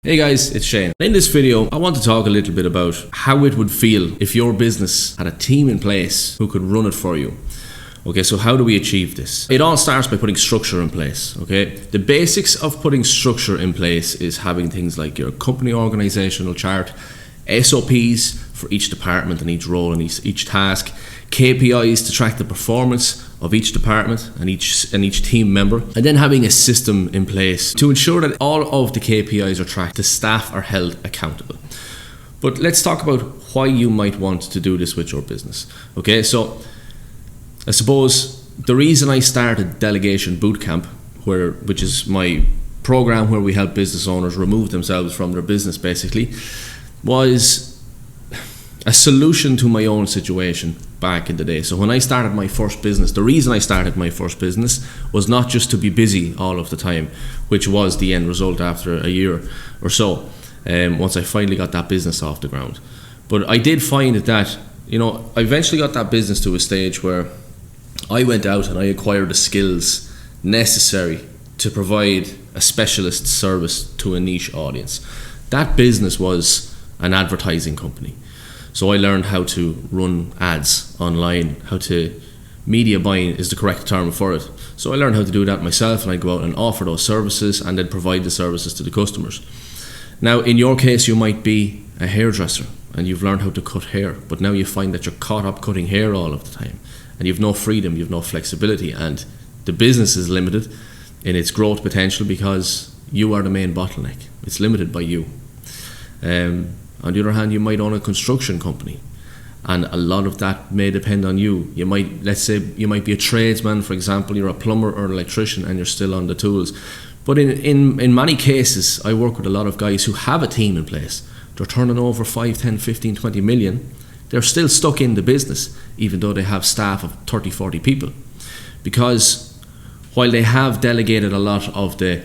Hey guys, it's Shane. In this video, I want to talk a little bit about how it would feel if your business had a team in place who could run it for you. Okay, so how do we achieve this? It all starts by putting structure in place, okay? The basics of putting structure in place is having things like your company organizational chart, SOPs for each department and each role and each task, KPIs to track the performance of each department and each team member, and then having a system in place to ensure that all of the KPIs are tracked, the staff are held accountable. But let's talk about why you might want to do this with your business. Okay, so I suppose the reason I started Delegation Bootcamp, which is my program where we help business owners remove themselves from their business basically, was a solution to my own situation back in the day. So when I started my first business, the reason I started my first business was not just to be busy all of the time, which was the end result after a year or so, once I finally got that business off the ground. But I did find that, I eventually got that business to a stage where I went out and I acquired the skills necessary to provide a specialist service to a niche audience. That business was an advertising company. So I learned how to run ads online, media buying is the correct term for it. So I learned how to do that myself, and I go out and offer those services and then provide the services to the customers. Now, in your case, you might be a hairdresser and you've learned how to cut hair, but now you find that you're caught up cutting hair all of the time and you've no freedom, you've no flexibility, and the business is limited in its growth potential because you are the main bottleneck. It's limited by you. On the other hand, you might own a construction company, and a lot of that may depend on you. Let's say you might be a tradesman, for example, you're a plumber or an electrician and you're still on the tools. But in many cases, I work with a lot of guys who have a team in place. They're turning over 5, 10, 15, 20 million. They're still stuck in the business, even though they have staff of 30, 40 people. Because while they have delegated a lot of the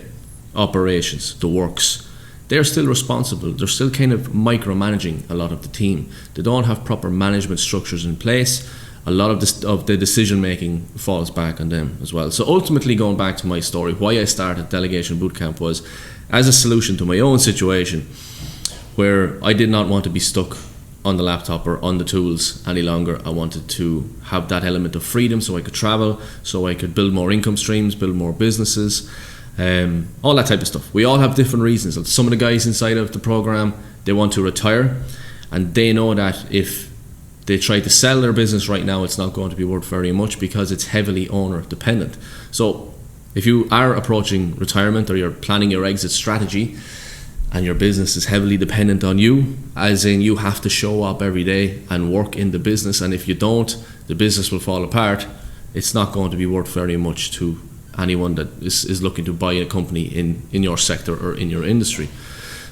operations, the works, they're still responsible. They're still kind of micromanaging a lot of the team. They don't have proper management structures in place. A lot of the decision making falls back on them as well. So ultimately, going back to my story, why I started Delegation Bootcamp was as a solution to my own situation where I did not want to be stuck on the laptop or on the tools any longer. I wanted to have that element of freedom so I could travel, so I could build more income streams, build more businesses, all that type of stuff. We all have different reasons. Some of the guys inside of the program, they want to retire, and they know that if they try to sell their business right now, it's not going to be worth very much because it's heavily owner dependent. So if you are approaching retirement or you're planning your exit strategy and your business is heavily dependent on you, as in you have to show up every day and work in the business, and if you don't, the business will fall apart, it's not going to be worth very much to anyone that is looking to buy a company in your sector or in your industry.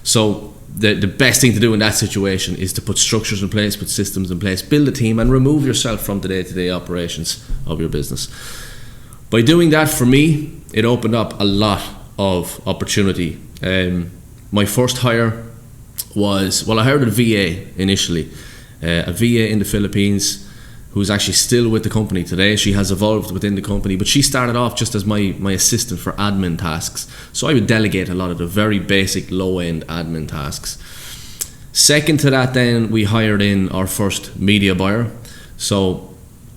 So the best thing to do in that situation is to put structures in place, put systems in place, build a team, and remove yourself from the day-to-day operations of your business. By doing that, for me, it opened up a lot of opportunity. My first hire was, I hired a VA initially, a VA in the Philippines, who's actually still with the company today. She has evolved within the company, but she started off just as my assistant for admin tasks. So I would delegate a lot of the very basic low-end admin tasks. Second to that, then we hired in our first media buyer. So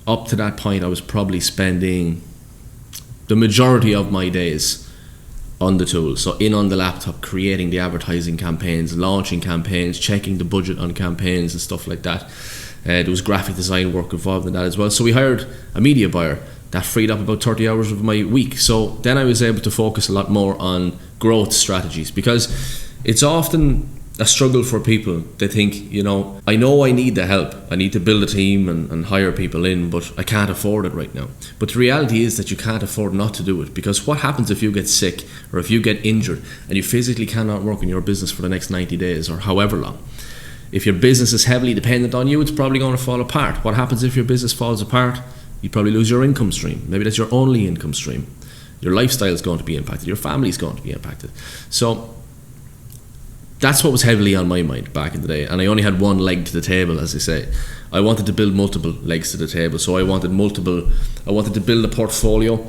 up to that point, I was probably spending the majority of my days on the tools. So in on the laptop, creating the advertising campaigns, launching campaigns, checking the budget on campaigns and stuff like that. There was graphic design work involved in that as well. So we hired a media buyer. That freed up about 30 hours of my week. So then I was able to focus a lot more on growth strategies, because it's often a struggle for people. They think, I know I need the help. I need to build a team and hire people in, but I can't afford it right now. But the reality is that you can't afford not to do it, because what happens if you get sick or if you get injured and you physically cannot work in your business for the next 90 days or however long? If your business is heavily dependent on you, it's probably going to fall apart. What happens if your business falls apart? You probably lose your income stream. Maybe that's your only income stream. Your lifestyle is going to be impacted. Your family is going to be impacted. So that's what was heavily on my mind back in the day. And I only had one leg to the table, as they say. I wanted to build multiple legs to the table. So I wanted to build a portfolio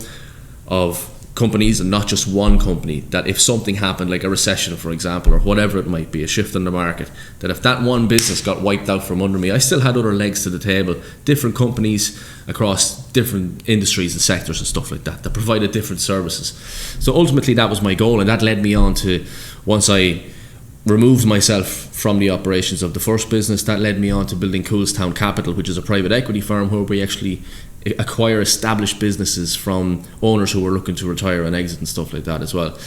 of companies and not just one company, that if something happened, like a recession, for example, or whatever it might be, a shift in the market, that if that one business got wiped out from under me, I still had other legs to the table, different companies across different industries and sectors and stuff like that provided different services. So ultimately that was my goal, and that led me on to, once I removed myself from the operations of the first business, that led me on to building Coolstown Capital, which is a private equity firm where we actually acquire established businesses from owners who were looking to retire and exit and stuff like that as well.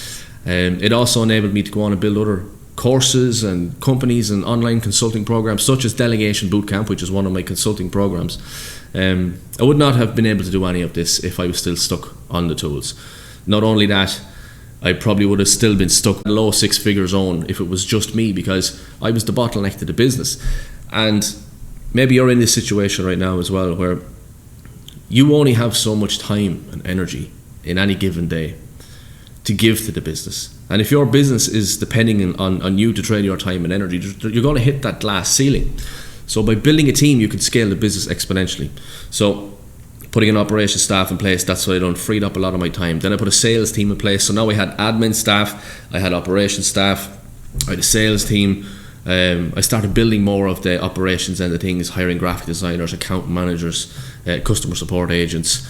It also enabled me to go on and build other courses and companies and online consulting programs such as Delegation Bootcamp, which is one of my consulting programs. I would not have been able to do any of this if I was still stuck on the tools. Not only that, I probably would have still been stuck in a low six-figure zone if it was just me, because I was the bottleneck to the business. And maybe you're in this situation right now as well, where you only have so much time and energy in any given day to give to the business. And if your business is depending on you to train your time and energy, you're going to hit that glass ceiling. So by building a team, you can scale the business exponentially. So putting an operations staff in place, that's what I done, freed up a lot of my time. Then I put a sales team in place. So now I had admin staff, I had operations staff, I had a sales team. I started building more of the operations end of things, hiring graphic designers, account managers, customer support agents.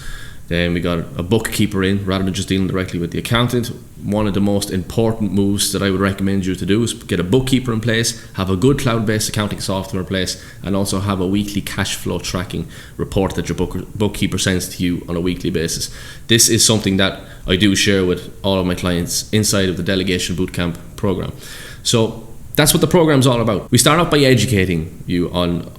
Then we got a bookkeeper in, rather than just dealing directly with the accountant. One of the most important moves that I would recommend you to do is get a bookkeeper in place, have a good cloud-based accounting software in place, and also have a weekly cash flow tracking report that your bookkeeper sends to you on a weekly basis. This is something that I do share with all of my clients inside of the Delegation Bootcamp program. So that's what the program's all about. We start off by educating you on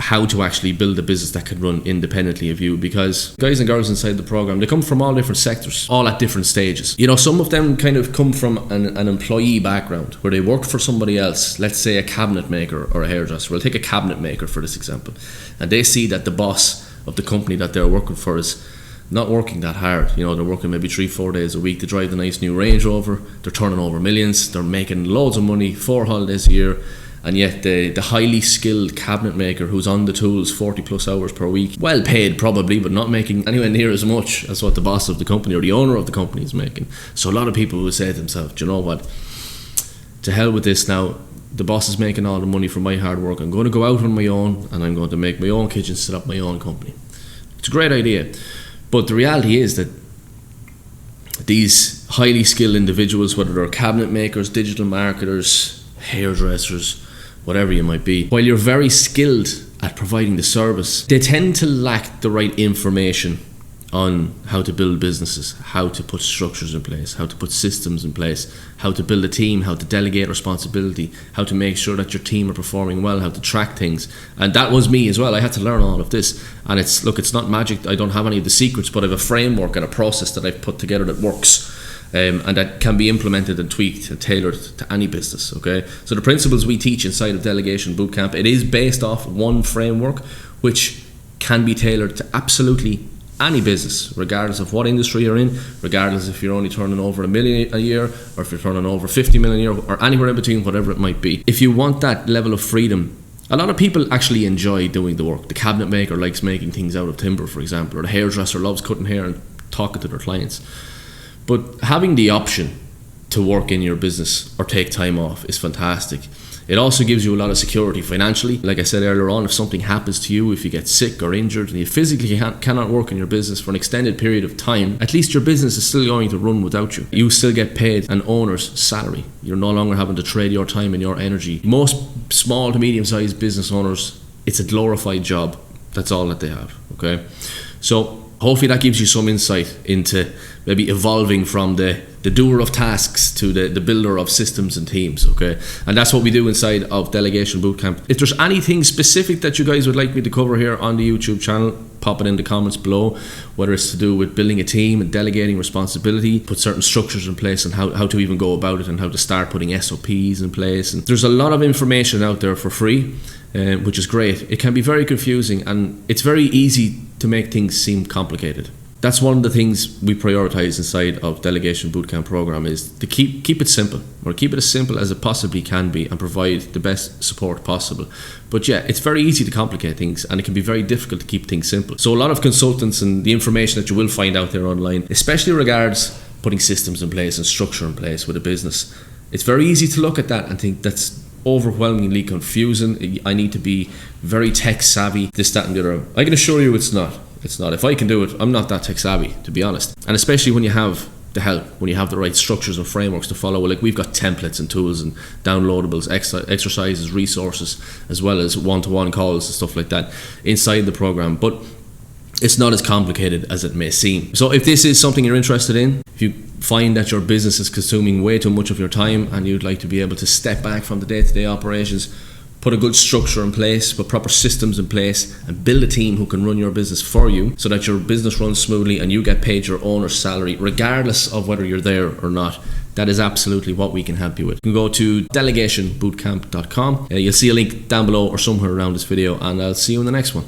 how to actually build a business that can run independently of you, because guys and girls inside the program, they come from all different sectors, all at different stages. You know, some of them kind of come from an employee background where they worked for somebody else, let's say a cabinet maker or a hairdresser. We'll take a cabinet maker for this example, and they see that the boss of the company that they're working for is not working that hard. You know, they're working maybe 3-4 days a week. They drive the nice new Range Rover, they're turning over millions, they're making loads of money, 4 holidays a year. And yet the highly skilled cabinet maker who's on the tools 40 plus hours per week, well paid probably, but not making anywhere near as much as what the boss of the company or the owner of the company is making. So a lot of people will say to themselves, do you know what, to hell with this now, the boss is making all the money from my hard work, I'm going to go out on my own and I'm going to make my own kitchen, set up my own company. It's a great idea, but the reality is that these highly skilled individuals, whether they're cabinet makers, digital marketers, hairdressers, whatever you might be, while you're very skilled at providing the service, they tend to lack the right information on how to build businesses, how to put structures in place, how to put systems in place, how to build a team, how to delegate responsibility, how to make sure that your team are performing well, how to track things. And that was me as well. I had to learn all of this. And it's not magic. I don't have any of the secrets, but I have a framework and a process that I've put together that works. And that can be implemented and tweaked and tailored to any business. Okay, so the principles we teach inside of Delegation Bootcamp, it is based off one framework which can be tailored to absolutely any business, regardless of what industry you're in, regardless if you're only turning over $1 million a year or if you're turning over 50 million a year or anywhere in between, whatever it might be. If you want that level of freedom, a lot of people actually enjoy doing the work. The cabinet maker likes making things out of timber, for example, or the hairdresser loves cutting hair and talking to their clients. But having the option to work in your business or take time off is fantastic. It also gives you a lot of security financially. Like I said earlier on, if something happens to you, if you get sick or injured and you physically cannot work in your business for an extended period of time, at least your business is still going to run without you. You still get paid an owner's salary. You're no longer having to trade your time and your energy. Most small to medium-sized business owners, it's a glorified job. That's all that they have, okay? So hopefully that gives you some insight into maybe evolving from the doer of tasks to the builder of systems and teams, okay? And that's what we do inside of Delegation Bootcamp. If there's anything specific that you guys would like me to cover here on the YouTube channel, pop it in the comments below, whether it's to do with building a team and delegating responsibility, put certain structures in place and how to even go about it and how to start putting SOPs in place. And there's a lot of information out there for free, which is great. It can be very confusing and it's very easy to make things seem complicated. That's one of the things we prioritize inside of Delegation Bootcamp program, is to keep it simple, or keep it as simple as it possibly can be and provide the best support possible. But yeah, it's very easy to complicate things and it can be very difficult to keep things simple. So a lot of consultants and the information that you will find out there online, especially regards putting systems in place and structure in place with a business. It's very easy to look at that and think that's overwhelmingly confusing. I need to be very tech savvy, this, that and the other. I can assure you it's not. It's not. If I can do it, I'm not that tech savvy, to be honest. And especially when you have the help, when you have the right structures and frameworks to follow. Like, we've got templates and tools and downloadables, exercises, resources, as well as one-to-one calls and stuff like that inside the program. But it's not as complicated as it may seem. So if this is something you're interested in, if you find that your business is consuming way too much of your time and you'd like to be able to step back from the day-to-day operations, put a good structure in place, put proper systems in place, and build a team who can run your business for you so that your business runs smoothly and you get paid your owner's salary regardless of whether you're there or not, that is absolutely what we can help you with. You can go to delegationbootcamp.com. You'll see a link down below or somewhere around this video, and I'll see you in the next one.